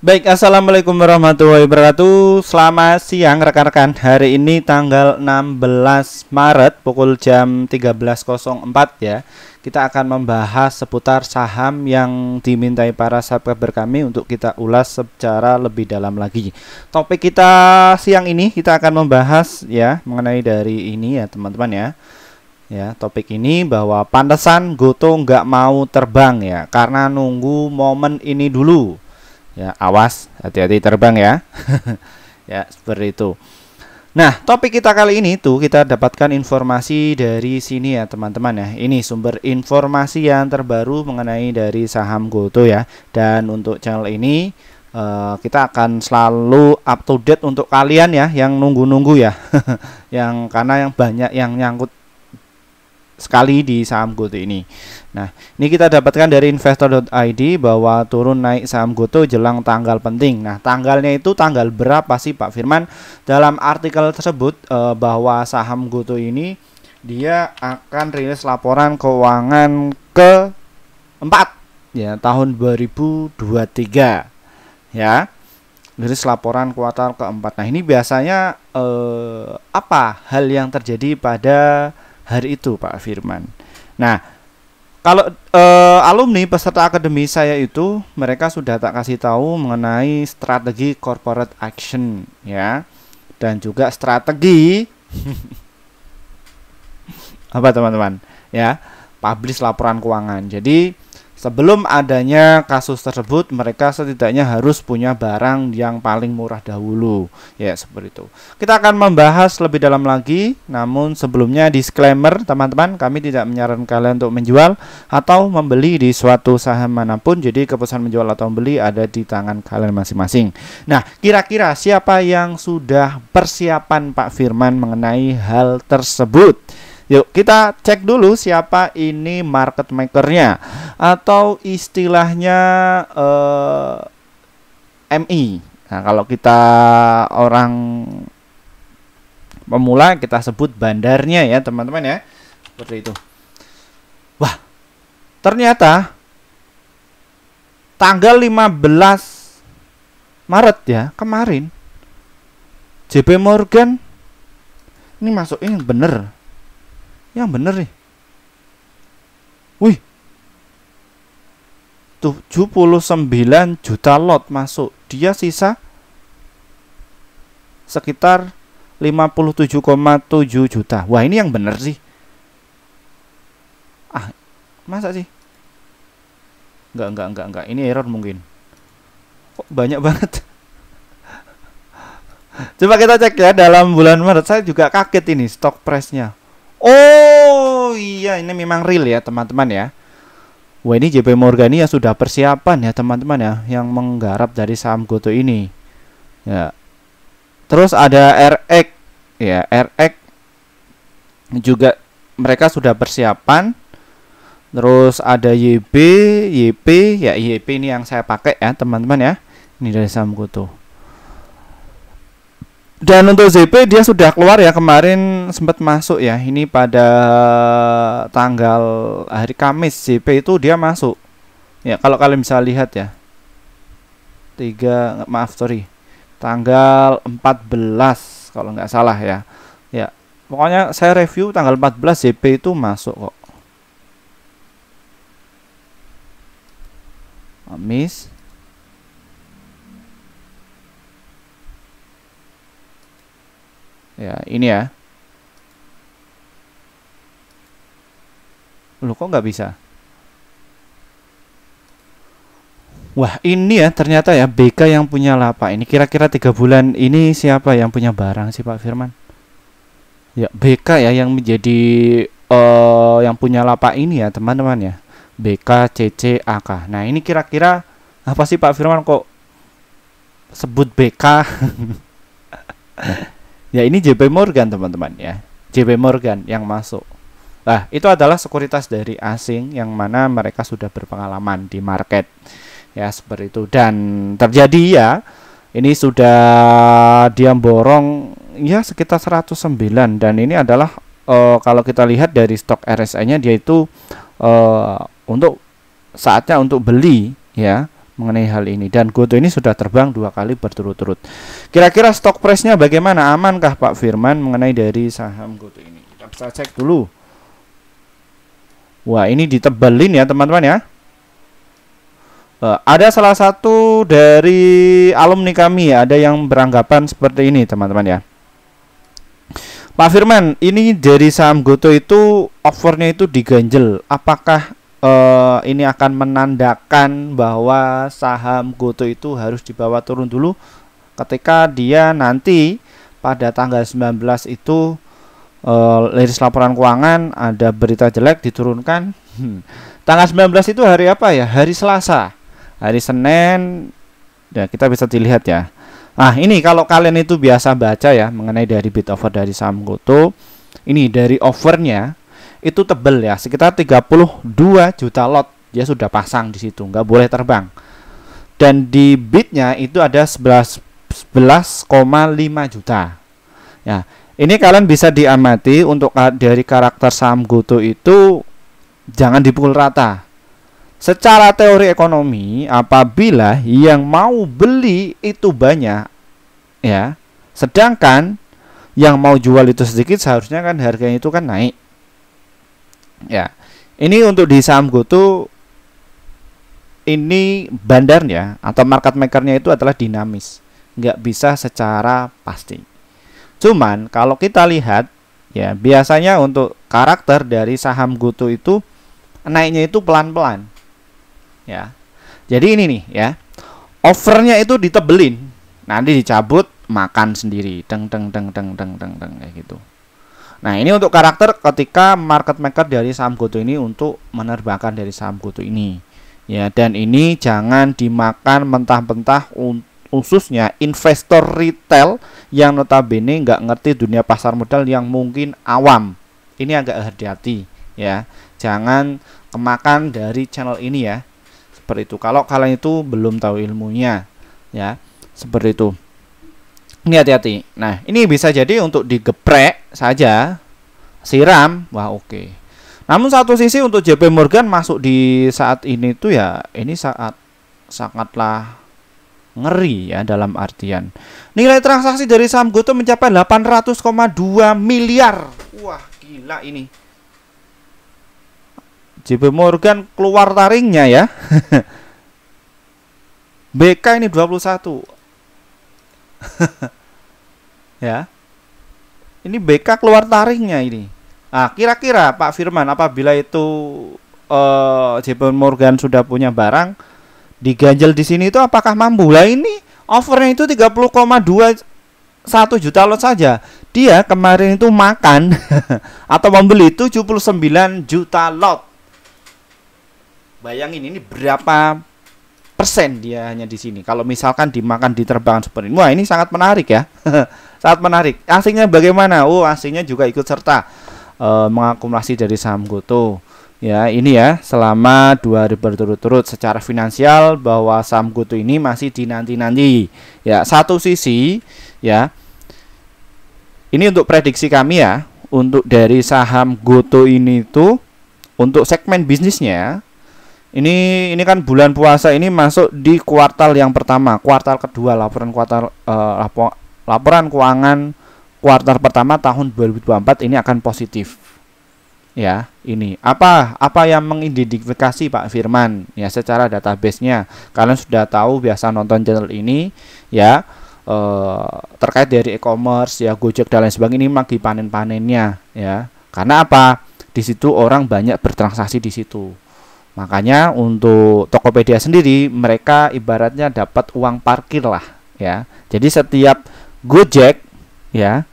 Baik, assalamualaikum warahmatullahi wabarakatuh. Selamat siang rekan-rekan. Hari ini tanggal 16 Maret pukul jam 13.04 ya. Kita akan membahas seputar saham yang dimintai para subscriber kami untuk kita ulas secara lebih dalam lagi. Topik kita siang ini kita akan membahas ya mengenai dari ini ya teman-teman ya. Ya, topik ini bahwa pantesan Goto nggak mau terbang ya karena nunggu momen ini dulu. Ya, awas, hati-hati terbang ya. Ya, seperti itu. Nah, topik kita kali ini tuh kita dapatkan informasi dari sini ya, teman-teman ya. Ini sumber informasi yang terbaru mengenai dari saham Goto ya. Dan untuk channel ini kita akan selalu up to date untuk kalian ya yang nunggu-nunggu ya. Yang karena yang banyak yang nyangkut sekali di saham Goto ini. Nah, ini kita dapatkan dari investor.id bahwa turun naik saham Goto jelang tanggal penting. Nah, tanggalnya itu tanggal berapa sih Pak Firman? Dalam artikel tersebut bahwa saham Goto ini dia akan rilis laporan keuangan keempat ya tahun 2023 ya. Rilis laporan kuartal keempat. Nah, ini biasanya apa hal yang terjadi pada hari itu Pak Firman? Nah, kalau alumni peserta akademi saya itu mereka sudah tak kasih tahu mengenai strategi corporate action ya, dan juga strategi apa teman-teman ya, publish laporan keuangan. Jadi sebelum adanya kasus tersebut mereka setidaknya harus punya barang yang paling murah dahulu ya, seperti itu. Kita akan membahas lebih dalam lagi, namun sebelumnya disclaimer teman-teman, kami tidak menyarankan kalian untuk menjual atau membeli di suatu saham manapun. Jadi keputusan menjual atau membeli ada di tangan kalian masing-masing. Nah, kira-kira siapa yang sudah persiapan Pak Firman mengenai hal tersebut? Yuk kita cek dulu siapa ini market makernya atau istilahnya MI. Nah, kalau kita orang pemula kita sebut bandarnya ya teman-teman ya, seperti itu. Wah, ternyata tanggal 15 Maret ya kemarin JP Morgan ini masuk ini bener. Yang bener nih. Wih, 79 juta lot masuk. Dia sisa sekitar 57,7 juta. Wah, ini yang bener sih. Ah, masa sih? Enggak. Ini error mungkin. Kok banyak banget? Coba kita cek ya dalam bulan Maret. Saya juga kaget ini stock price-nya. Oh iya, ini memang real ya teman-teman ya. Wah, ini JP Morgan ya sudah persiapan ya teman-teman ya yang menggarap dari saham Goto ini ya. Terus ada RX ya, RX juga mereka sudah persiapan. Terus ada YP ya, YP ini yang saya pakai ya teman-teman ya. Ini dari saham Goto. Dan untuk ZP dia sudah keluar ya, kemarin sempat masuk ya. Ini pada tanggal hari Kamis ZP itu dia masuk. Ya, kalau kalian bisa lihat ya. Tanggal 14 kalau nggak salah ya. Ya, pokoknya saya review tanggal 14 ZP itu masuk kok. Kamis. Ya, ini ya. Loh, kok nggak bisa? Wah, ini ya ternyata ya BK yang punya lapak. Ini kira-kira 3 bulan ini siapa yang punya barang sih Pak Firman? Ya, BK ya yang menjadi yang punya lapak ini ya teman-teman ya. BK, CC, AK. Nah, ini kira-kira apa sih Pak Firman kok sebut BK? Ya, ini JP Morgan teman-teman ya. JP Morgan yang masuk. Nah, itu adalah sekuritas dari asing yang mana mereka sudah berpengalaman di market. Ya, seperti itu. Dan terjadi ya, ini sudah dia borong ya sekitar 109. Dan ini adalah kalau kita lihat dari stok RSI-nya dia itu untuk saatnya untuk beli ya. mengenai hal ini, dan GoTo ini sudah terbang 2 kali berturut-turut. Kira-kira stok price-nya bagaimana? Amankah Pak Firman mengenai dari saham GoTo ini? Kita bisa cek dulu. Wah, ini ditebelin ya teman-teman ya. Ada salah satu dari alumni kami ya, ada yang beranggapan seperti ini teman-teman ya. Pak Firman, ini dari saham GoTo itu offernya itu diganjel. Apakah ini akan menandakan bahwa saham GoTo itu harus dibawa turun dulu ketika dia nanti pada tanggal 19 itu rilis laporan keuangan, ada berita jelek diturunkan. Tanggal 19 itu hari apa ya? Hari Selasa. Hari Senin ya, kita bisa dilihat ya. Nah, ini kalau kalian itu biasa baca ya mengenai dari bid offer dari saham GoTo, ini dari offernya itu tebel ya, sekitar 32 juta lot dia sudah pasang di situ, nggak boleh terbang. Dan di bidnya itu ada 11,5 juta. Ya, ini kalian bisa diamati untuk dari karakter saham GoTo itu jangan dipukul rata. Secara teori ekonomi, apabila yang mau beli itu banyak ya, sedangkan yang mau jual itu sedikit, seharusnya kan harganya itu kan naik. Ya, ini untuk di saham GoTo ini bandarnya atau market makernya itu adalah dinamis, nggak bisa secara pasti. Cuman kalau kita lihat ya, biasanya untuk karakter dari saham GoTo itu naiknya itu pelan-pelan. Ya, jadi ini nih ya, offernya itu ditebelin, nanti dicabut makan sendiri, deng kayak gitu. Nah, ini untuk karakter ketika market maker dari saham GoTo ini untuk menerbangkan dari saham GoTo ini ya. Dan ini jangan dimakan mentah-mentah, khususnya investor retail yang notabene nggak ngerti dunia pasar modal, yang mungkin awam. Ini agak hati-hati ya, jangan kemakan dari channel ini ya. Seperti itu, kalau kalian itu belum tahu ilmunya ya, seperti itu. Ini hati-hati. Nah, ini bisa jadi untuk digeprek saja, siram, wah oke. Namun satu sisi untuk JP Morgan masuk di saat ini tuh ya, ini saat sangatlah ngeri ya, dalam artian nilai transaksi dari saham GoTo mencapai 800,2 miliar. Wah, gila ini. JP Morgan keluar taringnya ya. BK ini 21. Ya. Ini BK keluar taringnya ini. Nah, kira-kira Pak Firman, apabila itu JP Morgan sudah punya barang diganjel di sini itu apakah mampu? Lah, ini offernya itu 30,21 juta lot saja. Dia kemarin itu makan atau membeli 79 juta lot. Bayangin ini berapa persen dia hanya di sini. Kalau misalkan dimakan di terbangan seperti ini, wah ini sangat menarik ya. Sangat menarik. Asingnya bagaimana? Oh, asingnya juga ikut serta mengakumulasi dari saham GoTo. Ya, ini ya, selama 2 hari berturut-turut secara finansial bahwa saham GoTo ini masih dinanti-nanti. Ya, satu sisi ya. Ini untuk prediksi kami ya, untuk dari saham GoTo ini tuh untuk segmen bisnisnya. Ini kan bulan puasa ini masuk di kuartal yang pertama, kuartal kedua, laporan keuangan kuartal pertama tahun 2024 ini akan positif. Ya, ini apa yang mengidentifikasi Pak Firman ya secara database-nya. Kalian sudah tahu, biasa nonton channel ini ya, terkait dari e-commerce ya, Gojek dan lain sebagainya, ini lagi panen-panennya ya. Karena apa? Di situ orang banyak bertransaksi di situ. Makanya untuk Tokopedia sendiri mereka ibaratnya dapat uang parkir lah ya. Jadi setiap Gojek ya,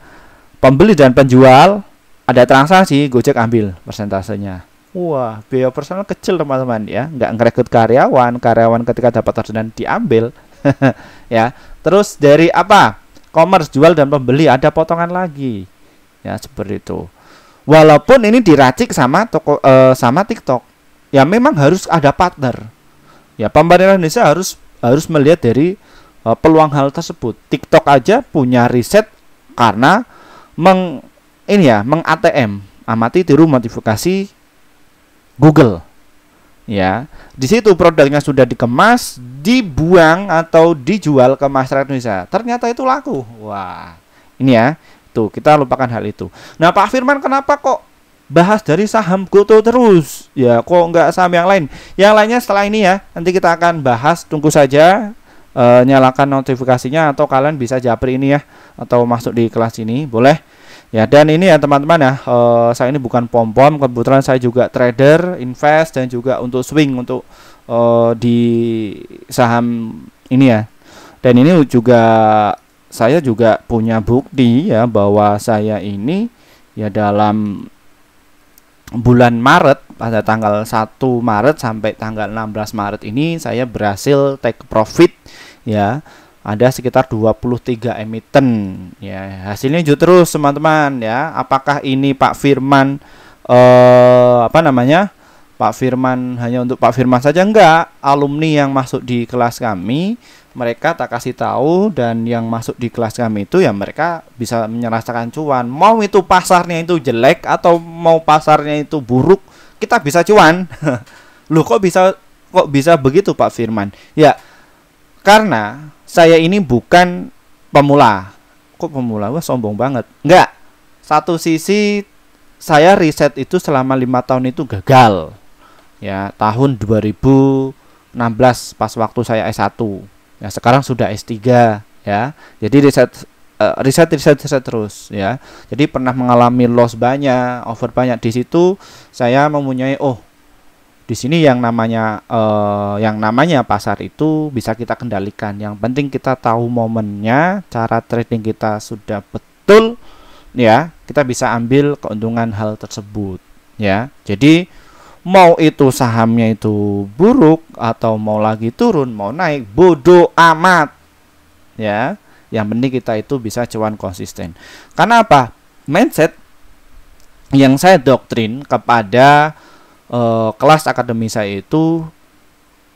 pembeli dan penjual ada transaksi, Gojek ambil persentasenya. Wah, biaya personal kecil teman-teman ya, nggak ngerekrut karyawan ketika dapat orderan diambil. Ya. Terus dari apa? Commerce, jual dan pembeli ada potongan lagi. Ya, seperti itu. Walaupun ini diracik sama sama TikTok. Ya memang harus ada partner. Ya, pemerintah Indonesia harus melihat dari peluang hal tersebut. TikTok aja punya riset karena meng-ATM, amati tiru modifikasi Google. ya. Di situ produknya sudah dikemas, dibuang atau dijual ke masyarakat Indonesia. Ternyata itu laku. Wah, ini ya. Tuh, kita lupakan hal itu. Nah, Pak Firman kenapa kok bahas dari saham GoTo terus? Ya, kok nggak saham yang lain? Yang lainnya setelah ini ya. Nanti kita akan bahas, tunggu saja. Nyalakan notifikasinya atau kalian bisa japri ini ya, atau masuk di kelas ini, boleh. Ya, dan ini ya teman-teman ya, saya ini bukan pom-pom, kebetulan saya juga trader, invest, dan juga untuk swing untuk di saham ini ya. Dan ini juga saya juga punya bukti ya bahwa saya ini ya dalam bulan Maret, pada tanggal 1 Maret sampai tanggal 16 Maret ini saya berhasil take profit ya. Ada sekitar 23 emiten ya. Hasilnya hijau terus teman-teman ya. Apakah ini Pak Firman Pak Firman hanya untuk Pak Firman saja? Enggak. Alumni yang masuk di kelas kami, mereka tak kasih tahu, dan yang masuk di kelas kami itu ya mereka bisa merasakan cuan. Mau itu pasarnya itu jelek atau mau pasarnya itu buruk, kita bisa cuan. Loh, kok bisa begitu Pak Firman? Ya, karena saya ini bukan pemula. Kok pemula? Wah, sombong banget. Enggak. Satu sisi saya riset itu selama 5 tahun itu gagal. Ya, tahun 2016 pas waktu saya S1. Ya, sekarang sudah S3 ya. Jadi riset terus ya. Jadi pernah mengalami loss banyak, over banyak. Di situ saya mempunyai di sini yang namanya pasar itu bisa kita kendalikan. Yang penting kita tahu momennya, cara trading kita sudah betul ya, kita bisa ambil keuntungan hal tersebut ya. Jadi mau itu sahamnya itu buruk atau mau lagi turun, mau naik, bodoh amat ya. Yang penting kita itu bisa cuan konsisten. Karena apa? Mindset yang saya doktrin kepada kelas akademi saya itu,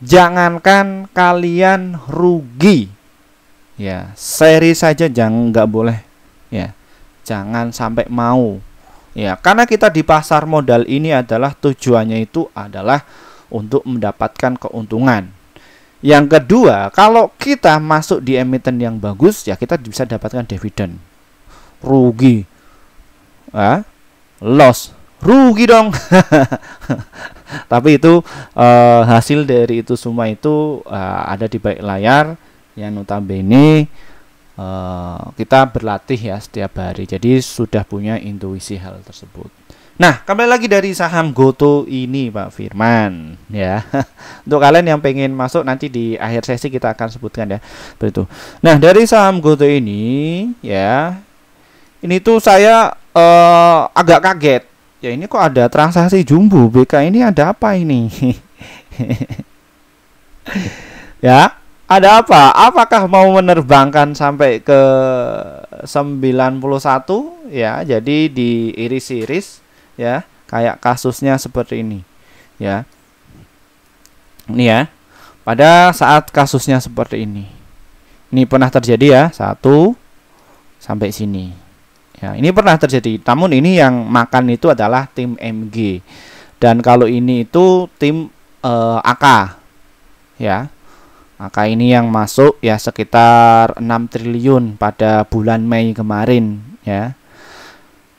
jangankan kalian rugi ya, seri saja nggak boleh ya, jangan sampai mau ya, karena kita di pasar modal ini adalah tujuannya itu adalah untuk mendapatkan keuntungan. Yang kedua, kalau kita masuk di emiten yang bagus ya, kita bisa dapatkan dividen. Rugi loss, rugi dong. Tapi itu hasil dari itu semua itu ada di balik layar yang notabene kita berlatih ya setiap hari. Jadi sudah punya intuisi hal tersebut. Nah, kembali lagi dari saham GoTo ini Pak Firman ya. Untuk kalian yang pengen masuk, nanti di akhir sesi kita akan sebutkan ya. Begitu. Nah, dari saham GoTo ini ya, ini tuh saya agak kaget. Ya, ini kok ada transaksi jumbo BK, ini ada apa ini? Ya, ada apa? Apakah mau menerbangkan sampai ke 91 ya? Jadi diiris-iris ya, kayak kasusnya seperti ini ya. Ini ya, pada saat kasusnya seperti ini pernah terjadi ya, 1 sampai sini. Ya, ini pernah terjadi, namun ini yang makan itu adalah tim MG, dan kalau ini itu tim AK ya. AK ini yang masuk ya sekitar 6 triliun pada bulan Mei kemarin ya.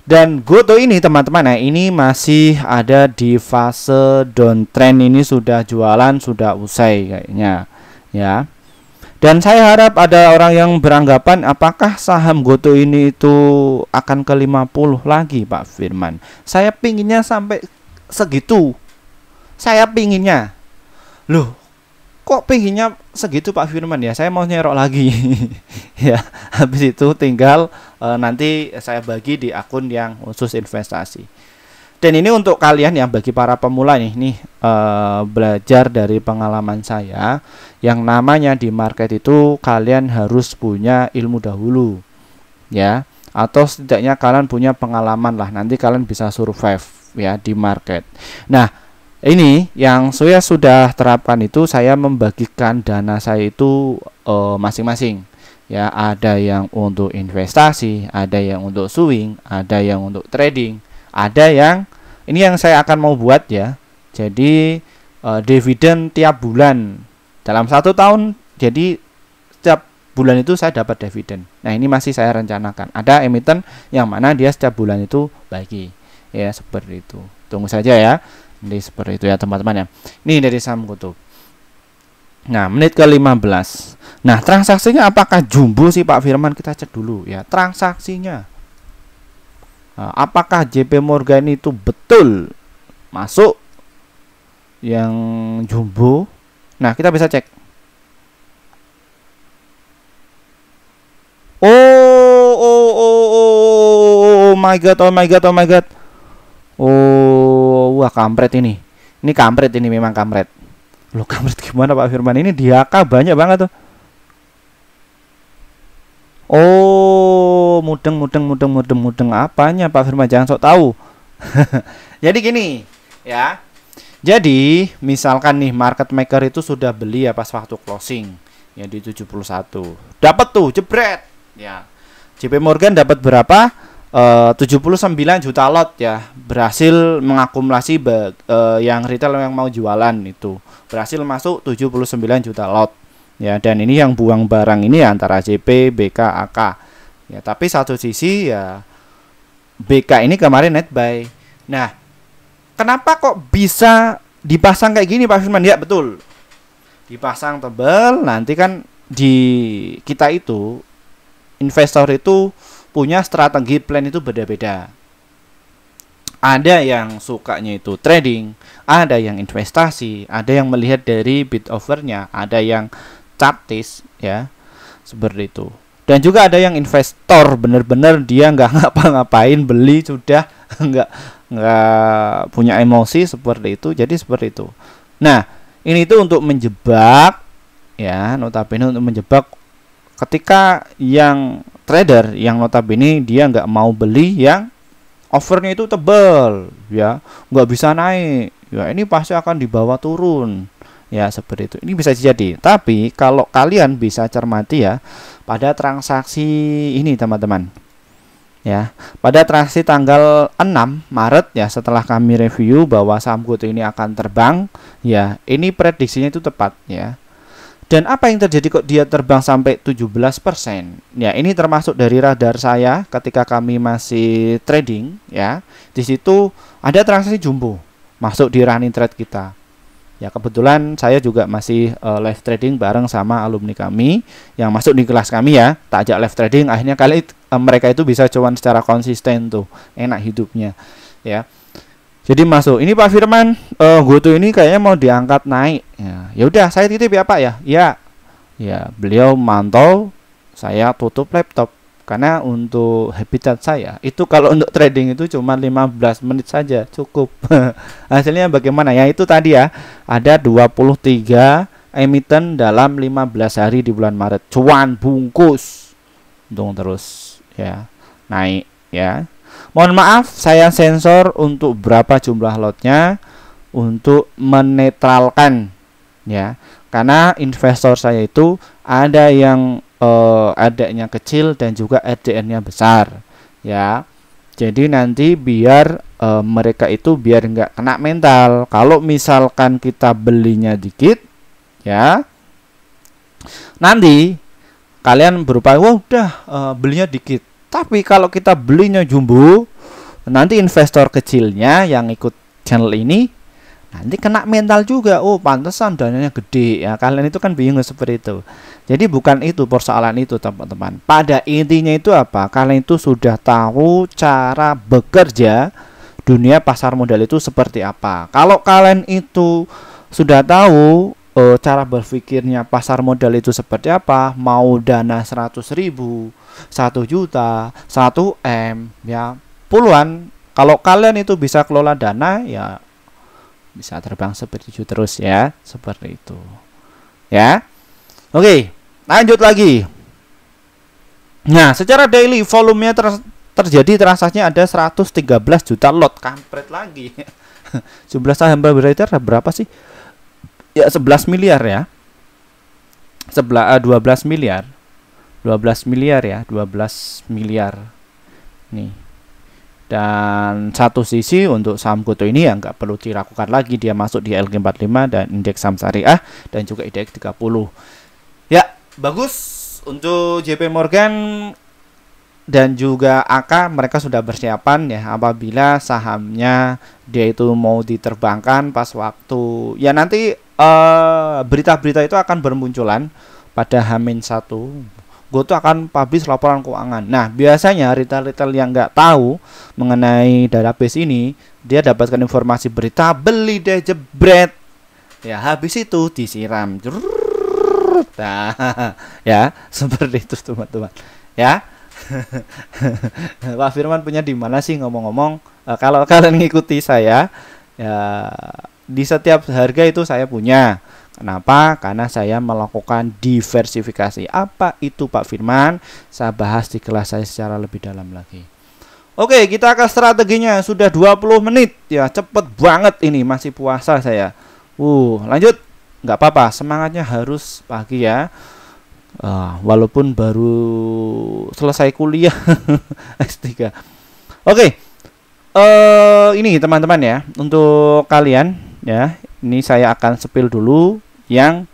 Dan GoTo ini teman-teman, nah ini masih ada di fase downtrend, ini sudah jualan, sudah usai kayaknya ya. Dan saya harap ada orang yang beranggapan apakah saham GoTo ini itu akan ke 50 lagi Pak Firman. Saya pinginnya sampai segitu. Saya pinginnya. Loh, kok pinginnya segitu Pak Firman ya? Saya mau nyerok lagi. Ya, habis itu tinggal nanti saya bagi di akun yang khusus investasi. Dan ini untuk kalian yang bagi para pemula nih belajar dari pengalaman saya, yang namanya di market itu kalian harus punya ilmu dahulu ya, atau setidaknya kalian punya pengalaman lah, nanti kalian bisa survive ya di market. Nah, ini yang saya sudah terapkan itu, saya membagikan dana saya itu masing-masing ya, ada yang untuk investasi, ada yang untuk swing, ada yang untuk trading, ada yang ini yang saya akan mau buat ya. Jadi dividen tiap bulan dalam 1 tahun. Jadi setiap bulan itu saya dapat dividen. Nah, ini masih saya rencanakan. Ada emiten yang mana dia setiap bulan itu bagi, ya seperti itu. Tunggu saja ya. Ini seperti itu ya teman-teman ya. Ini dari saham kutub. Nah, menit ke-15. Nah, transaksinya apakah jumbo sih Pak Firman? Kita cek dulu ya transaksinya. Nah, apakah JP Morgan itu betul masuk yang jumbo? Nah, kita bisa cek. Oh my god, oh my god, oh my god. Oh, wah kampret ini. Ini kampret, ini memang kampret. Loh, kampret gimana Pak Firman? Ini di AK banyak banget tuh. Oh, mudeng apanya Pak Firman? Jangan sok tahu. Jadi gini, ya. Jadi, misalkan nih market maker itu sudah beli ya pas waktu closing ya di 71. Dapat tuh jebret. Ya. JP Morgan dapat berapa? 79 juta lot ya. Berhasil mengakumulasi yang retail yang mau jualan itu. Berhasil masuk 79 juta lot. Ya, dan ini yang buang barang ini antara JP, BK, AK. Ya, tapi satu sisi ya BK ini kemarin net buy. Nah, kenapa kok bisa dipasang kayak gini Pak Firman? Ya, betul. Dipasang tebal, nanti kan di kita itu investor itu punya strategi plan itu beda-beda. Ada yang sukanya itu trading, ada yang investasi, ada yang melihat dari bid offernya, ada yang chartis ya, seperti itu. Dan juga ada yang investor bener-bener dia nggak ngapa-ngapain, beli sudah nggak punya emosi seperti itu. Jadi seperti itu. Nah, ini tuh untuk menjebak ya, notabene untuk menjebak ketika yang trader yang notabene dia nggak mau beli yang offernya itu tebal ya, nggak bisa naik ya, ini pasti akan dibawa turun ya, seperti itu. Ini bisa jadi. Tapi kalau kalian bisa cermati ya pada transaksi ini teman-teman ya, pada transaksi tanggal 6 Maret ya, setelah kami review bahwa saham GoTo ini akan terbang ya, ini prediksinya itu tepat ya. Dan apa yang terjadi kok dia terbang sampai 17%? Ya, ini termasuk dari radar saya ketika kami masih trading ya. Di situ ada transaksi jumbo masuk di running trade kita. Ya, kebetulan saya juga masih live trading bareng sama alumni kami yang masuk di kelas kami ya. Tak ajak live trading, akhirnya mereka itu bisa cuan secara konsisten tuh. Enak hidupnya ya. Jadi masuk. Ini Pak Firman, GoTo ini kayaknya mau diangkat naik. Ya udah, saya titip ya Pak ya. Ya, beliau mantau, saya tutup laptop karena untuk habitat saya itu kalau untuk trading itu cuma 15 menit saja cukup. Hasilnya bagaimana? Ya itu tadi ya, ada 23 emiten dalam 15 hari di bulan Maret. Cuan bungkus. Untung terus ya. Naik ya. Mohon maaf saya sensor untuk berapa jumlah lotnya untuk menetralkan ya, karena investor saya itu ada yang adanya kecil dan juga RDN-nya besar ya. Jadi nanti biar mereka itu biar nggak kena mental. Kalau misalkan kita belinya dikit ya, nanti kalian berupaya wah udah belinya dikit. Tapi kalau kita belinya jumbo, nanti investor kecilnya yang ikut channel ini nanti kena mental juga. Oh, pantesan dananya gede ya. Kalian itu kan bingung seperti itu. Jadi bukan itu persoalan itu teman-teman. Pada intinya itu apa? Kalian itu sudah tahu cara bekerja dunia pasar modal itu seperti apa. Kalau kalian itu sudah tahu cara berpikirnya pasar modal itu seperti apa, mau dana 100.000, 1 juta, 1 M ya, puluhan. Kalau kalian itu bisa kelola dana ya bisa terbang seperti itu terus ya, seperti itu ya. Oke, lanjut lagi. Nah, secara daily volumenya terjadi transaksinya ada 113 juta lot. Kampret lagi. Jumlah saham beredar berapa sih? Ya 11 miliar ya. 12 miliar. 12 miliar ya, 12 miliar. Nih. Dan satu sisi untuk saham GoTo ini ya nggak perlu diragukan lagi, dia masuk di LQ45 dan indeks saham syariah dan juga IDX 30. Ya, bagus untuk JP Morgan dan juga AK, mereka sudah persiapan ya apabila sahamnya dia itu mau diterbangkan pas waktu ya nanti berita-berita itu akan bermunculan pada H-1. GoTo akan publish laporan keuangan. Nah, biasanya retail-retail yang nggak tahu mengenai database ini, dia dapatkan informasi berita, beli deh jebret. Ya, habis itu disiram. Nah, ya, seperti itu teman-teman. Ya. Pak Firman punya di mana sih ngomong-ngomong? Kalau kalian ngikuti saya, ya di setiap harga itu saya punya. Kenapa? Karena saya melakukan diversifikasi. Apa itu Pak Firman? Saya bahas di kelas saya secara lebih dalam lagi. Oke, kita ke strateginya. Sudah 20 menit. Ya, cepet banget ini. Masih puasa saya. Lanjut. Nggak apa-apa. Semangatnya harus pagi ya. Walaupun baru selesai kuliah S3. Oke. Ini teman-teman ya. Untuk kalian ya. Ini saya akan spill dulu yang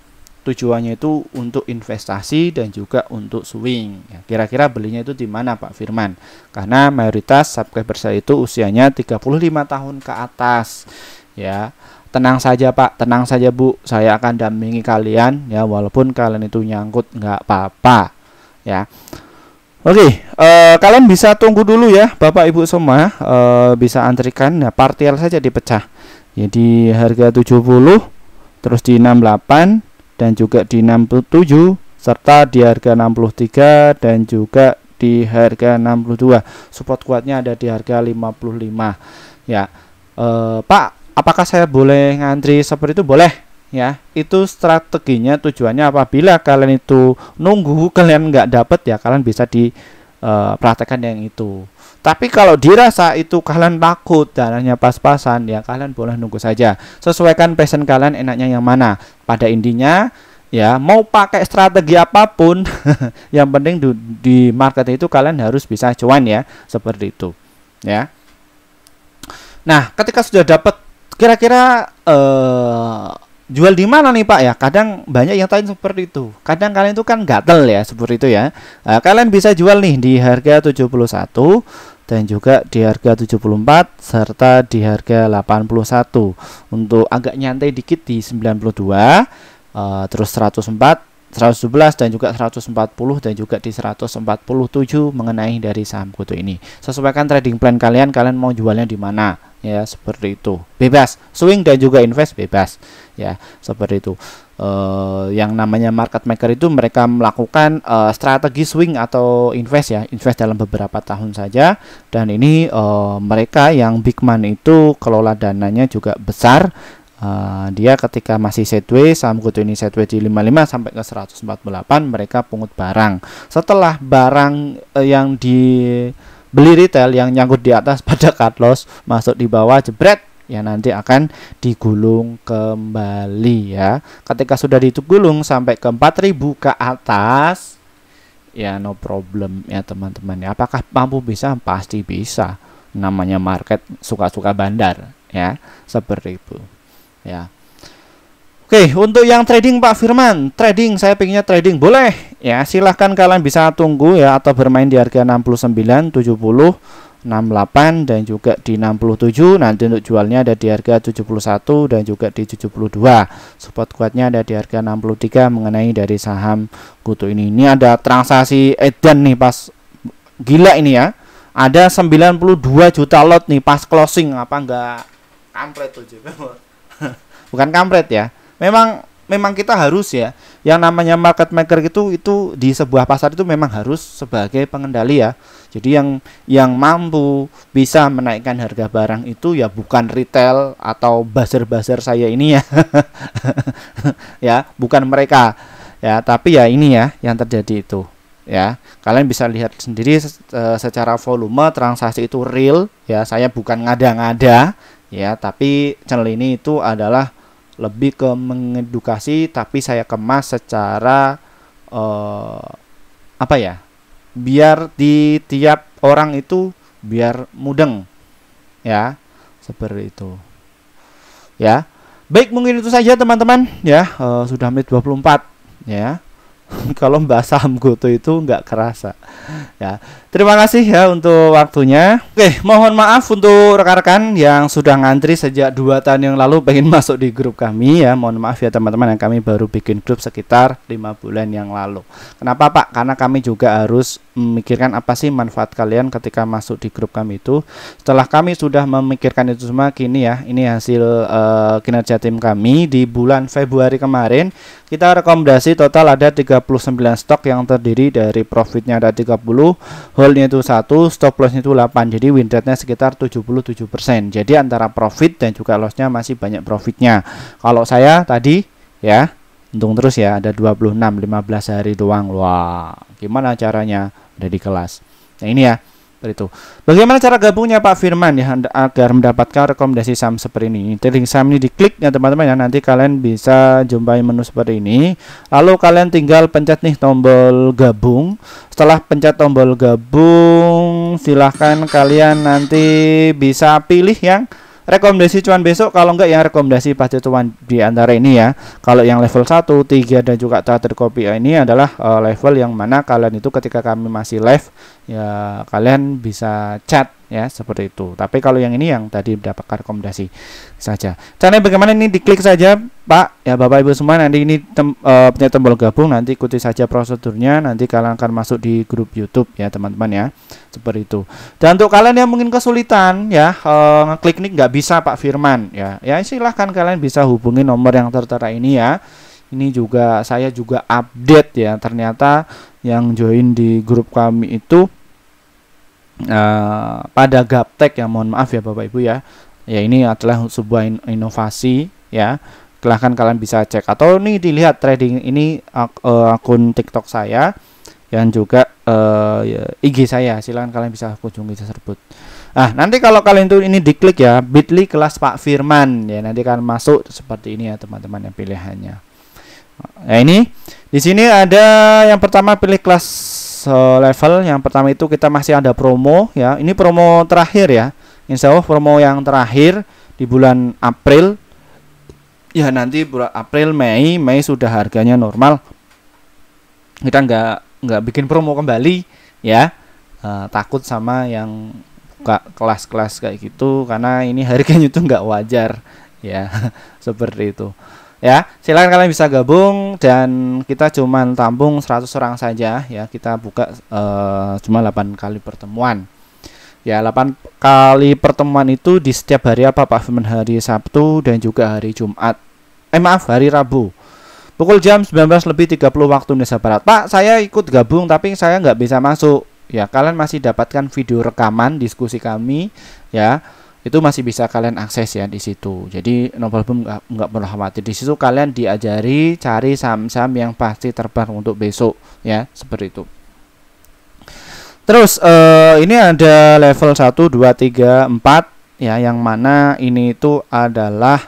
tujuannya itu untuk investasi dan juga untuk swing. Ya, kira-kira belinya itu di mana Pak Firman? Karena mayoritas subscriber saya itu usianya 35 tahun ke atas. Ya, tenang saja Pak, tenang saja Bu. Saya akan dampingi kalian ya, walaupun kalian itu nyangkut nggak apa-apa. Ya. Oke, kalian bisa tunggu dulu ya, Bapak Ibu semua, bisa antrikan. Nah, partial saja dipecah. Jadi harga 70, terus di 68 dan juga di 67 serta di harga 63 dan juga di harga 62. Support kuatnya ada di harga 55. Ya. Pak, apakah saya boleh ngantri seperti itu? Boleh ya. Itu strateginya, tujuannya apabila kalian itu nunggu kalian nggak dapet ya, kalian bisa praktekkan yang itu. Tapi kalau dirasa itu kalian takut dananya pas-pasan ya, kalian boleh nunggu saja. Sesuaikan passion kalian, enaknya yang mana. Pada intinya ya, mau pakai strategi apapun yang penting di market itu kalian harus bisa cuan ya, seperti itu ya. Nah, ketika sudah dapat, kira-kira jual di mana nih Pak ya? Kadang banyak yang tanya seperti itu. Kadang kalian itu kan gatel ya, seperti itu ya. Kalian bisa jual nih di harga 71 dan juga di harga 74 serta di harga 81. Untuk agak nyantai dikit di 92, terus 104, 111 dan juga 140 dan juga di 147 mengenai dari saham GoTo ini. Sesuaikan trading plan kalian mau jualnya di mana ya, seperti itu. Bebas, swing dan juga invest bebas ya, seperti itu. Yang namanya market maker itu mereka melakukan strategi swing atau invest ya, invest dalam beberapa tahun saja. Dan ini mereka yang big man itu kelola dananya juga besar. Dia ketika masih sideways, saham GoTo ini sideways di 55 sampai ke 148, mereka pungut barang. Setelah barang yang dibeli retail yang nyangkut di atas pada cut loss masuk di bawah jebret ya, nanti akan digulung kembali ya. Ketika sudah digulung sampai ke 4000 ke atas ya, no problem ya teman-teman ya. Apakah mampu bisa? Pasti bisa. Namanya market suka-suka bandar ya, seperti itu ya. Oke, untuk yang trading Pak Firman, trading saya pengennya trading, boleh ya, silahkan kalian bisa tunggu ya, atau bermain di harga 69, 70, 68 dan juga di 67. Nanti untuk jualnya ada di harga 71 dan juga di 72. Support kuatnya ada di harga 63 mengenai dari saham GoTo ini. Ini ada transaksi edan nih pas gila ini ya. Ada 92 juta lot nih pas closing. Apa enggak kampret tuh juga. Bukan kampret ya. Memang kita harus ya, yang namanya market maker itu di sebuah pasar itu memang harus sebagai pengendali ya. Jadi yang mampu bisa menaikkan harga barang itu ya bukan retail atau buzzer-buzzer saya ini ya. Ya, bukan mereka. Ya, tapi ya ini ya yang terjadi itu. Ya, kalian bisa lihat sendiri secara volume transaksi itu real ya. Saya bukan ngada-ngada ya, tapi channel ini itu adalah lebih ke mengedukasi, tapi saya kemas secara apa ya, biar di tiap orang itu biar mudeng ya, seperti itu ya. Baik, mungkin itu saja teman-teman ya. Sudah menit 24 ya. Kalau bahas saham GoTo itu nggak kerasa ya. Terima kasih ya untuk waktunya. Oke, mohon maaf untuk rekan-rekan yang sudah ngantri sejak 2 tahun yang lalu pengen masuk di grup kami ya. Mohon maaf ya teman-teman, yang kami baru bikin grup sekitar 5 bulan yang lalu. Kenapa Pak? Karena kami juga harus memikirkan apa sih manfaat kalian ketika masuk di grup kami itu. Setelah kami sudah memikirkan itu semua, kini ya, ini hasil kinerja tim kami di bulan Februari kemarin. Kita rekomendasi total ada 39 stok yang terdiri dari profitnya ada 30, holdnya itu 1, stop lossnya itu 8. Jadi win rate-nya sekitar 77%. Jadi antara profit dan juga lossnya masih banyak profitnya. Kalau saya tadi ya, untung terus ya, ada 26, 15 hari doang. Wah, gimana caranya? Udah di kelas. Nah ini ya, itu. Bagaimana cara gabungnya Pak Firman ya agar mendapatkan rekomendasi saham seperti ini? Link saham ini diklik ya teman-teman ya, nanti kalian bisa jumpai menu seperti ini. Lalu kalian tinggal pencet nih tombol gabung. Setelah pencet tombol gabung, silahkan kalian nanti bisa pilih yang rekomendasi cuan besok, kalau enggak yang rekomendasi pasti cuan di antara ini ya. Kalau yang level 1, 3 dan juga charter copy ini adalah level yang mana kalian itu ketika kami masih live ya kalian bisa chat ya, seperti itu. Tapi kalau yang ini yang tadi mendapatkan rekomendasi saja. Caranya bagaimana? Ini diklik saja Pak ya Bapak Ibu semua, nanti ini punya tombol gabung, nanti ikuti saja prosedurnya, nanti kalian akan masuk di grup YouTube ya teman-teman ya, seperti itu. Dan untuk kalian yang mungkin kesulitan ya ngeklik nih nggak bisa Pak Firman ya, silahkan kalian bisa hubungi nomor yang tertera ini ya. Ini juga saya juga update ya, ternyata yang join di grup kami itu pada gaptek ya, mohon maaf ya Bapak Ibu ya. Ya ini adalah sebuah inovasi ya. Silahkan kalian bisa cek atau nih dilihat trading ini akun TikTok saya dan juga IG saya. Silahkan kalian bisa kunjungi tersebut. Nah, nanti kalau kalian tuh ini diklik ya, bit.ly kelas Pak Firman ya, nanti kalian masuk seperti ini ya teman-teman yang pilihannya. Nah, ini di sini ada yang pertama pilih kelas level. Yang pertama itu kita masih ada promo ya. Ini promo terakhir ya. Insya Allah promo yang terakhir di bulan April. Ya nanti bulan April, Mei sudah harganya normal. Kita nggak bikin promo kembali ya. Takut sama yang kelas-kelas kayak gitu, karena ini harganya itu nggak wajar ya. Seperti itu. Ya, silakan kalian bisa gabung dan kita cuman tampung 100 orang saja ya. Kita buka cuma 8 kali pertemuan. Ya, 8 kali pertemuan itu di setiap hari apa Pak Firman? Hari Sabtu dan juga hari Jumat. Hari Rabu. Pukul jam 19:30 waktu Indonesia Barat. Pak, saya ikut gabung tapi saya nggak bisa masuk. Ya, kalian masih dapatkan video rekaman diskusi kami ya. Itu masih bisa kalian akses ya di situ. Jadi no problem, nggak perlu khawatir. Di situ kalian diajari cari saham-saham yang pasti terbang untuk besok ya, seperti itu. Terus ini ada level 1, 2, 3, 4 ya, yang mana ini itu adalah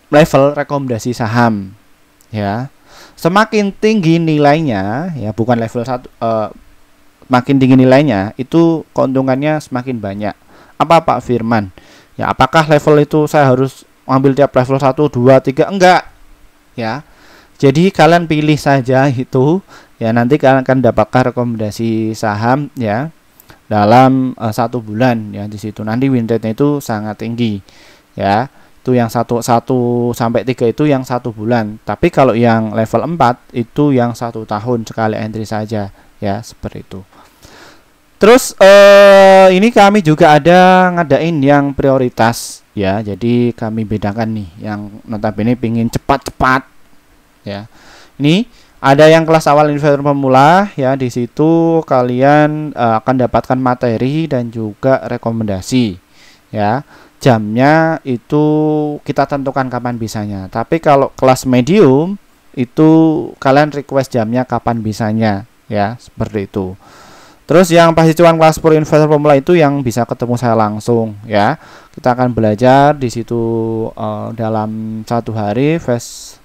level rekomendasi saham ya. Semakin tinggi nilainya ya, bukan level 1, makin tinggi nilainya itu keuntungannya semakin banyak. Apa Pak Firman? Ya, apakah level itu saya harus ambil tiap level 1, 2, 3? Enggak. Ya. Jadi kalian pilih saja itu ya, nanti kalian akan dapatkan rekomendasi saham ya dalam 1 bulan ya. Di situ nanti win rate-nya itu sangat tinggi. Ya. Itu yang 1 sampai 3 itu yang 1 bulan. Tapi kalau yang level 4 itu yang 1 tahun sekali entry saja ya, seperti itu. Terus ini kami juga ada ngadain yang prioritas ya. Jadi kami bedakan nih yang notabene pingin cepat-cepat ya. Ini ada yang kelas awal investor pemula ya. Di situ kalian akan dapatkan materi dan juga rekomendasi ya. Jamnya itu kita tentukan kapan bisanya. Tapi kalau kelas medium itu kalian request jamnya kapan bisanya ya, seperti itu. Terus yang pasti cuan kelas pro investor pemula itu yang bisa ketemu saya langsung ya. Kita akan belajar di situ dalam 1 hari face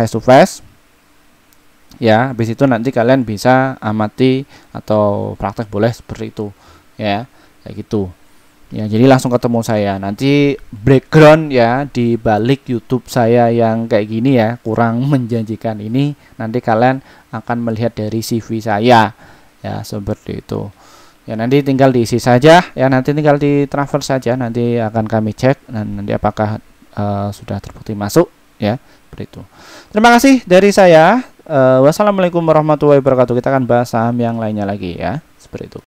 to face ya. Habis itu nanti kalian bisa amati atau praktek boleh seperti itu ya, kayak gitu. Ya, jadi langsung ketemu saya. Nanti background ya di balik YouTube saya yang kayak gini ya, kurang menjanjikan ini, nanti kalian akan melihat dari CV saya. Ya, seperti itu. Ya, nanti tinggal diisi saja ya, nanti tinggal di transfer saja, nanti akan kami cek dan nanti apakah sudah terbukti masuk ya, seperti itu. Terima kasih dari saya. Wassalamualaikum warahmatullahi wabarakatuh. Kita akan bahas saham yang lainnya lagi ya, seperti itu.